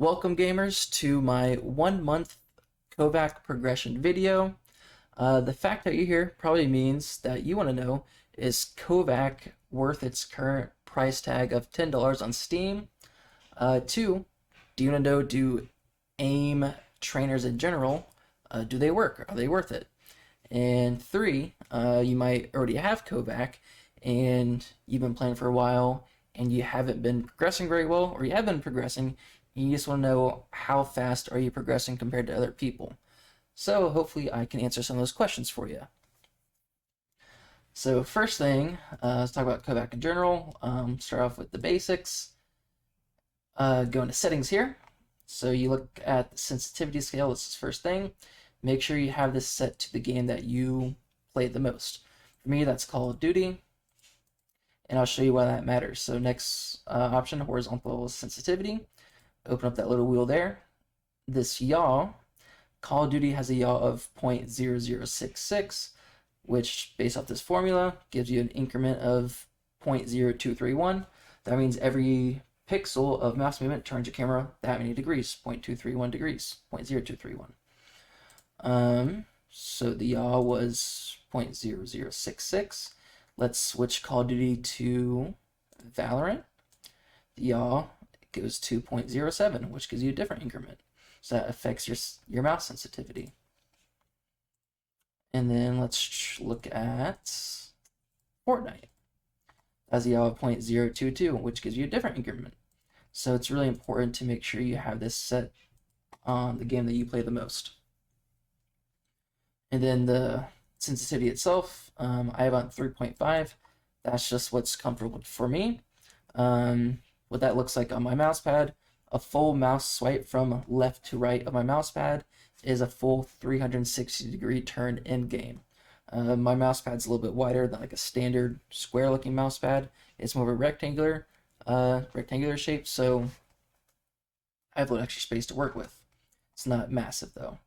Welcome gamers to my 1 month KovaaK progression video. The fact that you're here probably means that you want to know, is KovaaK worth its current price tag of $10 on Steam? Two, do you want to know, do AIM trainers in general, do they work? Are they worth it? And three, you might already have KovaaK and you've been playing for a while and you haven't been progressing very well, or you have been progressing and you just want to know how fast are you progressing compared to other people. So hopefully I can answer some of those questions for you. So first thing, let's talk about KovaaK in general. Start off with the basics. Go into settings here. So you look at the sensitivity scale. This is first thing. Make sure you have this set to the game that you play the most. For me, that's Call of Duty, and I'll show you why that matters. So next option, horizontal sensitivity. Open up that little wheel there. This yaw, Call of Duty has a yaw of 0.0066, which based off this formula gives you an increment of 0.0231. That means every pixel of mouse movement turns your camera that many degrees, 0.231 degrees, 0.0231. So the yaw was 0.0066. Let's switch Call of Duty to Valorant. The yaw goes to 0.07, which gives you a different increment. So that affects your mouse sensitivity. And then let's look at Fortnite. Has a yaw of 0.022, which gives you a different increment. So it's really important to make sure you have this set on the game that you play the most. And then the sensitivity itself, I have on 3.5. That's just what's comfortable for me. What that looks like on my mouse pad, a full mouse swipe from left to right of my mouse pad is a full 360-degree turn in game. My mouse pad's a little bit wider than like a standard square-looking mouse pad. It's more of a rectangular shape, so I have a little extra space to work with. It's not massive though.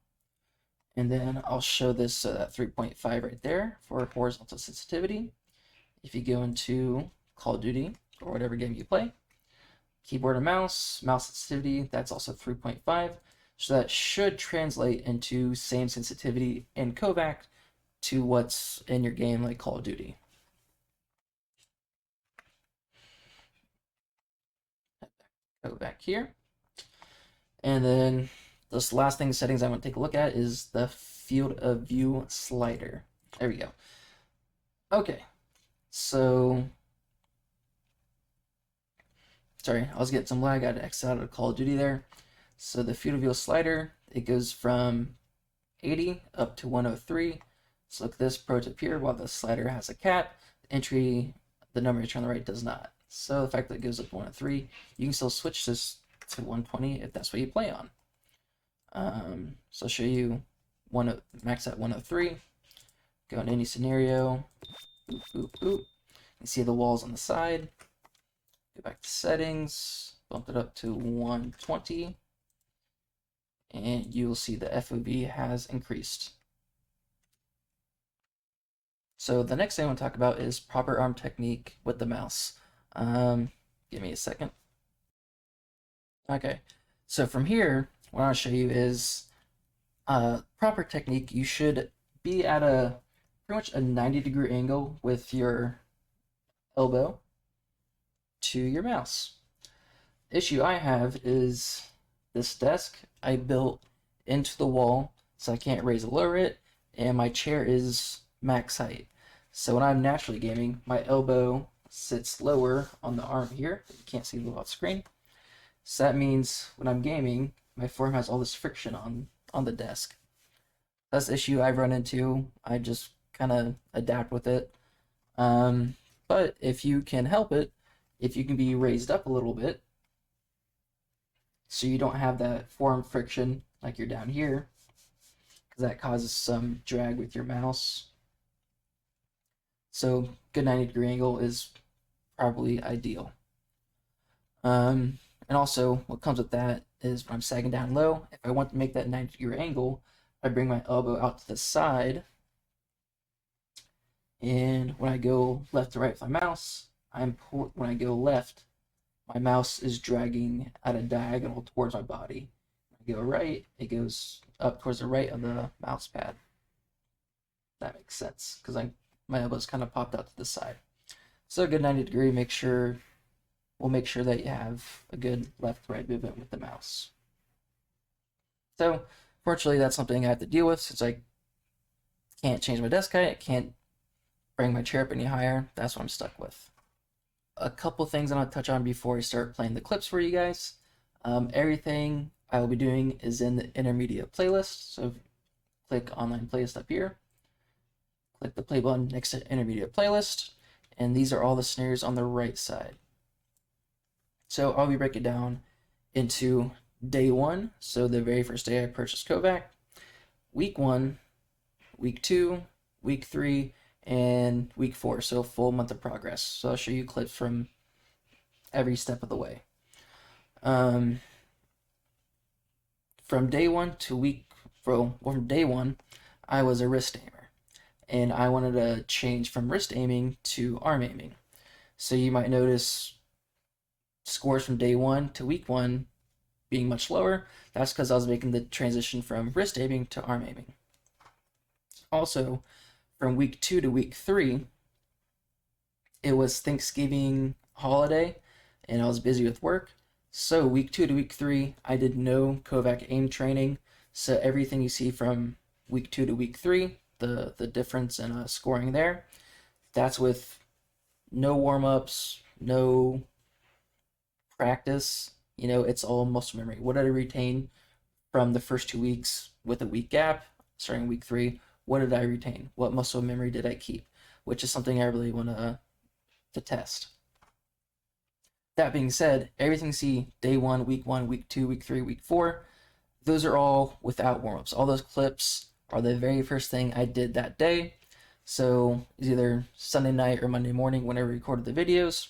And then I'll show this 3.5 right there for horizontal sensitivity. If you go into Call of Duty or whatever game you play, keyboard and mouse sensitivity, that's also 3.5. So that should translate into same sensitivity in KovaaK to what's in your game like Call of Duty. KovaaK here. And then this last thing settings I want to take a look at is the field of view slider. There we go. Okay, so sorry, I was getting some lag. I had to exit out of Call of Duty there. So the field of view slider, it goes from 80 up to 103. So look at this pro tip here. While the slider has a cap, the number on the right does not. So the fact that it goes up to 103, you can still switch this to 120 if that's what you play on. So I'll show you max at 103. Go in any scenario. Boop, boop, boop. You can see the walls on the side. Go back to settings. Bump it up to 120. And you will see the FOV has increased. So the next thing I want to talk about is proper arm technique with the mouse. Give me a second. Okay, so from here, what I'll show you is proper technique. You should be at pretty much a 90-degree angle with your elbow to your mouse. Issue I have is this desk I built into the wall, so I can't raise or lower it, and my chair is max height. So when I'm naturally gaming, my elbow sits lower on the arm here. You can't see the off screen. So that means when I'm gaming, my forearm has all this friction on the desk. That's the issue I've run into. I just kind of adapt with it. But if you can help it, if you can be raised up a little bit, so you don't have that forearm friction like you're down here, because that causes some drag with your mouse. So good 90-degree angle is probably ideal. And also what comes with that is when I'm sagging down low, if I want to make that 90-degree angle, I bring my elbow out to the side, and when I go left to right with my mouse, when I go left, my mouse is dragging at a diagonal towards my body. I go right, it goes up towards the right of the mouse pad. That makes sense because my elbows kind of popped out to the side. So a good 90-degree, we'll make sure that you have a good left-right movement with the mouse. So fortunately, that's something I have to deal with since I can't change my desk height, I can't bring my chair up any higher. That's what I'm stuck with. A couple things I'm going to touch on before I start playing the clips for you guys. Everything I will be doing is in the intermediate playlist. So click online playlist up here. Click the play button next to intermediate playlist. And these are all the snares on the right side. So I'll be breaking down into day 1. So the very first day I purchased KovaaK. Week 1, week 2, week 3, and week 4, so a full month of progress. So I'll show you clips from every step of the way. From day 1 to from day 1, I was a wrist aimer, and I wanted to change from wrist aiming to arm aiming. So you might notice scores from day 1 to week 1 being much lower. That's because I was making the transition from wrist aiming to arm aiming. Also, from week 2 to week 3, it was Thanksgiving holiday, and I was busy with work. So week 2 to week 3, I did no KovaaK aim training. So everything you see from week 2 to week 3, the difference in scoring there, that's with no warm-ups, no practice. It's all muscle memory. What did I retain from the first 2 weeks with a week gap, starting week 3? What did I retain? What muscle memory did I keep? Which is something I really want to test. That being said, everything you see day 1, week 2, week 3, week 4, those are all without warm-ups. All those clips are the very first thing I did that day. So it's either Sunday night or Monday morning whenever I recorded the videos.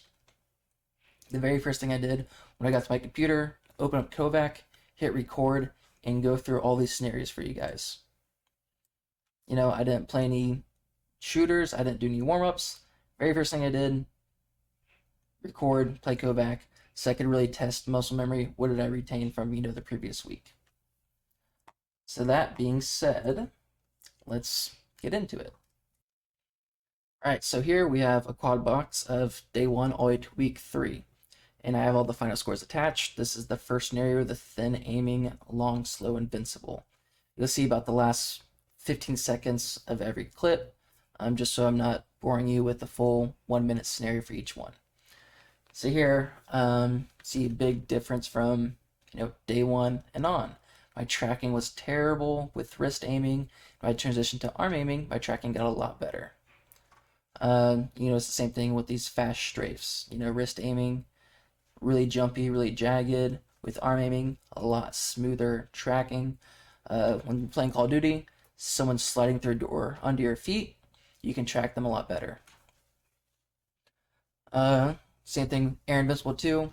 The very first thing I did when I got to my computer, open up KovaaK, hit record, and go through all these scenarios for you guys. I didn't play any shooters. I didn't do any warm-ups. Very first thing I did, record, play KovaaK, so I could really test muscle memory. What did I retain from, the previous week? So that being said, let's get into it. All right, so here we have a quad box of day 1 all the way to week 3. And I have all the final scores attached. This is the first scenario, the thin aiming, long, slow, invincible. You'll see about the last 15 seconds of every clip, just so I'm not boring you with the full 1-minute scenario for each one. So here, see a big difference from day 1 and on. My tracking was terrible with wrist aiming. When I transitioned to arm aiming, my tracking got a lot better. It's the same thing with these fast strafes. Wrist aiming, really jumpy, really jagged. With arm aiming, a lot smoother tracking. When playing Call of Duty, someone sliding through a door under your feet, you can track them a lot better. Same thing, Air Invincible 2.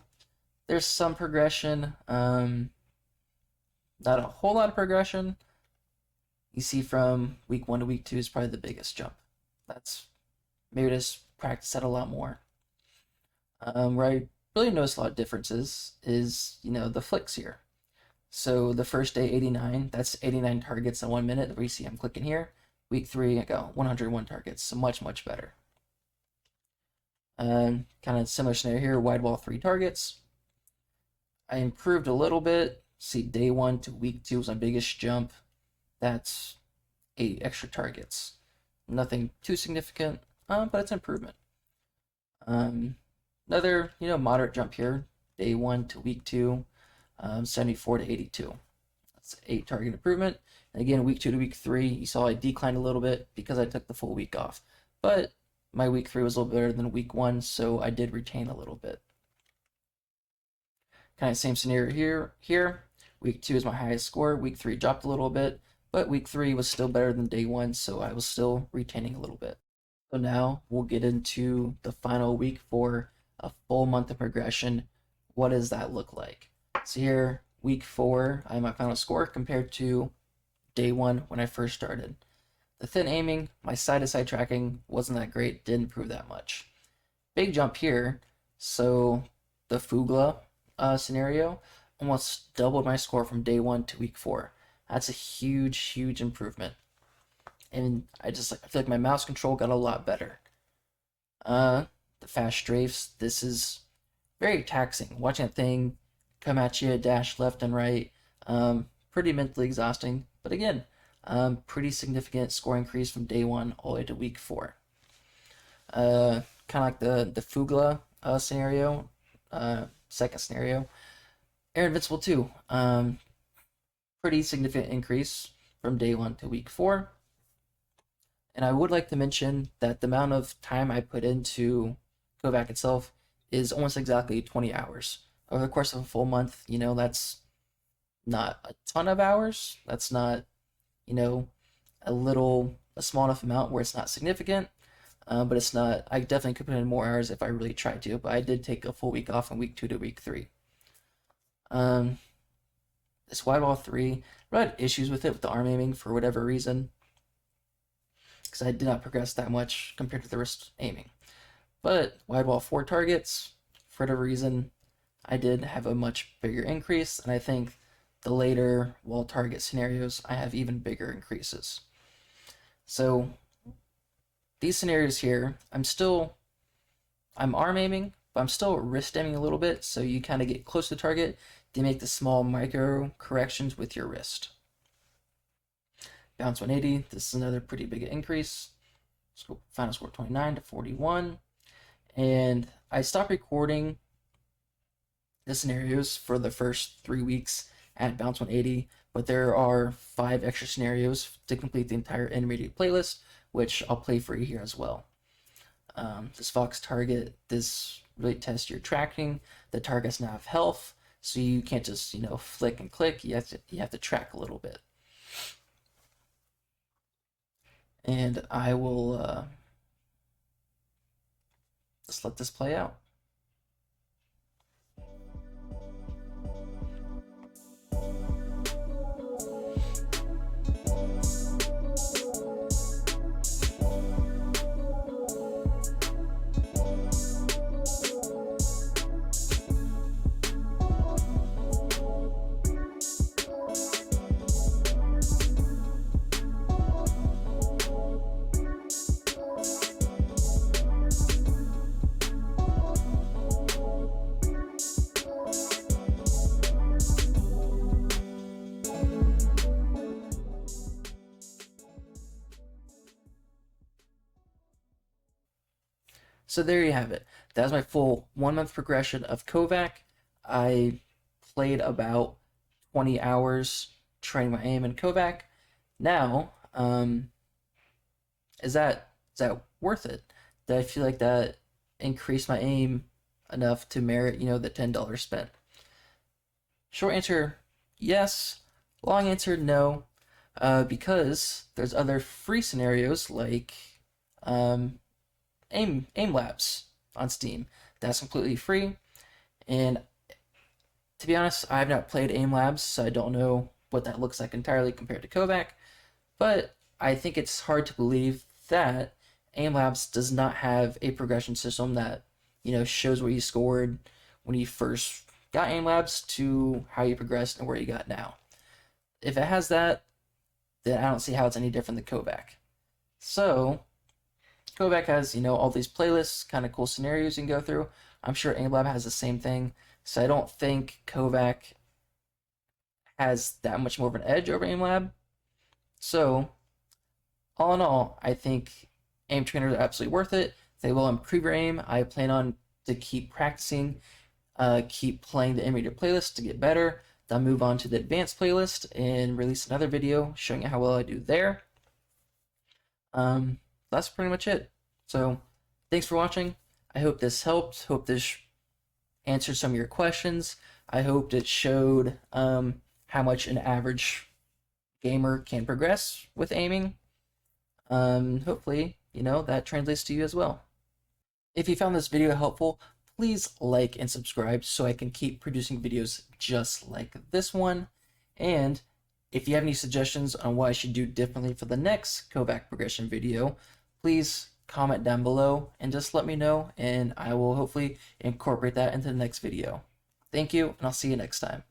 There's some progression, not a whole lot of progression. You see from week 1 to week 2 is probably the biggest jump. That's maybe just practice that a lot more. Where I really noticed a lot of differences is, the flicks here. So the first day, 89, that's 89 targets in 1 minute. Where you see I'm clicking here. Week 3, I got 101 targets, so much, much better. Kind of similar scenario here, wide wall 3 targets. I improved a little bit. See, day 1 to week 2 was my biggest jump. That's 8 extra targets. Nothing too significant, but it's improvement. Another, moderate jump here. Day 1 to week 2, 74 to 82. That's 8 target improvement. And again, week 2 to week 3, you saw I declined a little bit because I took the full week off. But my week 3 was a little better than week 1, so I did retain a little bit. Kind of same scenario here. Week 2 is my highest score. Week 3 dropped a little bit, but week 3 was still better than day 1, so I was still retaining a little bit. So now we'll get into the final week for a full month of progression. What does that look like? So here, week 4, I have my final score compared to day 1 when I first started. The thin aiming, my side-to-side tracking wasn't that great, didn't improve that much. Big jump here, so the Fugla scenario, almost doubled my score from day 1 to week 4. That's a huge improvement. And I feel like my mouse control got a lot better. The fast strafes, this is very taxing. Watching that thing come at you, dash left and right, pretty mentally exhausting. But again, pretty significant score increase from day 1 all the way to week 4. Kind of like the Fugla scenario, second scenario. Air Invincible 2, pretty significant increase from day 1 to week 4. And I would like to mention that the amount of time I put into KovaaK itself is almost exactly 20 hours. Over the course of a full month, that's not a ton of hours. That's not, a small enough amount where it's not significant. But it's not, I definitely could put in more hours if I really tried to, but I did take a full week off from week 2 to week 3. This wide ball 3, I had issues with it with the arm aiming for whatever reason, because I did not progress that much compared to the wrist aiming. But wide ball 4 targets, for whatever reason, I did have a much bigger increase, and I think the later wall target scenarios, I have even bigger increases. So these scenarios here, I'm arm aiming, but I'm still wrist aiming a little bit, so you kind of get close to the target to make the small micro corrections with your wrist. Bounce 180, this is another pretty big increase. Final score 29 to 41. And I stopped recording the scenarios for the first 3 weeks at Bounce 180, but there are 5 extra scenarios to complete the entire intermediate playlist, which I'll play for you here as well. This Fox target, this really tests your tracking. The targets now have health, so you can't just flick and click. You have to track a little bit. And I will just let this play out. So there you have it. That was my full 1 month progression of KovaaK. I played about 20 hours training my aim in KovaaK. Now, is that worth it? Did I feel like that increased my aim enough to merit, the $10 spent? Short answer, yes. Long answer, no. Because there's other free scenarios like aim labs on Steam. That's completely free, and to be honest, I have not played aim labs, so I don't know what that looks like entirely compared to KovaaK, but I think it's hard to believe that aim labs does not have a progression system that shows what you scored when you first got aim labs to how you progressed and where you got now. If it has that, then I don't see how it's any different than KovaaK. So KovaaK has, all these playlists, kind of cool scenarios you can go through. I'm sure AimLab has the same thing. So I don't think KovaaK has that much more of an edge over AimLab. So all in all, I think aim trainers are absolutely worth it. They will improve your aim. I plan on to keep practicing, keep playing the intermediate playlist to get better. Then move on to the advanced playlist and release another video showing you how well I do there. That's pretty much it. So thanks for watching. I hope this helped. Hope this answered some of your questions. I hoped it showed how much an average gamer can progress with aiming. Hopefully, that translates to you as well. If you found this video helpful, please like and subscribe so I can keep producing videos just like this one. And if you have any suggestions on what I should do differently for the next KovaaK progression video, please comment down below and just let me know, and I will hopefully incorporate that into the next video. Thank you, and I'll see you next time.